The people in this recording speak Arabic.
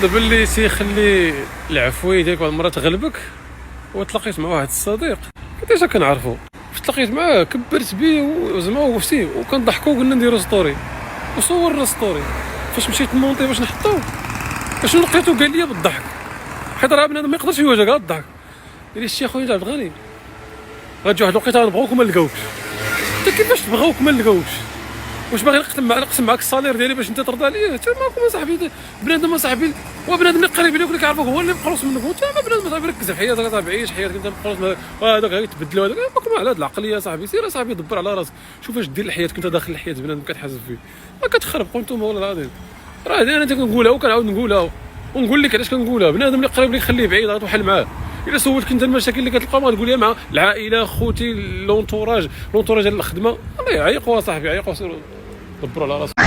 دابا اللي تيخلي العفويه ديالك بعض المرات تغلبك، وتلاقيت مع واحد الصديق ديجا كنعرفو، فاش تلاقيت معاه كبرت بيه وزعما وفسي وكنضحكو وقلنا نديرو ستوري وصورنا ستوري. فاش مشيت نمونطي باش نحطو، باش لقيتو قال لي بالضحك، حيت راه بنادم ما يقدرش يواجهك غير الضحك. قال لي شتي اخويا انت عبد الغني، غتجي واحد الوقيته غنبغوك وما نلقاوكش. انت كيفاش تبغاوك ما نلقاوكش؟ واش باغي نقسم معاك الصالير ديالي باش انت ترضى عليا؟ انت ماكم صاحبي، بنادم صاحبي هو بنادم اللي قريب ليك واللي كيعرفك هو اللي مقروص منك، وانت ما بنادم صاحبي ركز في حياتك صاحبي، عيش حياتك انت مقروص هذاك غير تبدلوا هذاك ماكم على هذه العقليه صاحبي. سير صاحبي دبر على راسك، شوف اش دير لحياتك انت داخل الحياه بنادم كتحاسب فيه، ما كتخربقوا انتم والله العظيم. راه انا كنقولها وكنعاود نقولها ونقول لك علاش كنقولها. بنادم اللي قريب ليك خليه بعيد، غتوحل معاه. الا سولتك انت المشاكل اللي كتلقى ما تقول لي مع العائله خوتي لونطوراج ديال الخدمه، الله يعيقوا صاحبي، يعيقوا. دبروا على راسكم.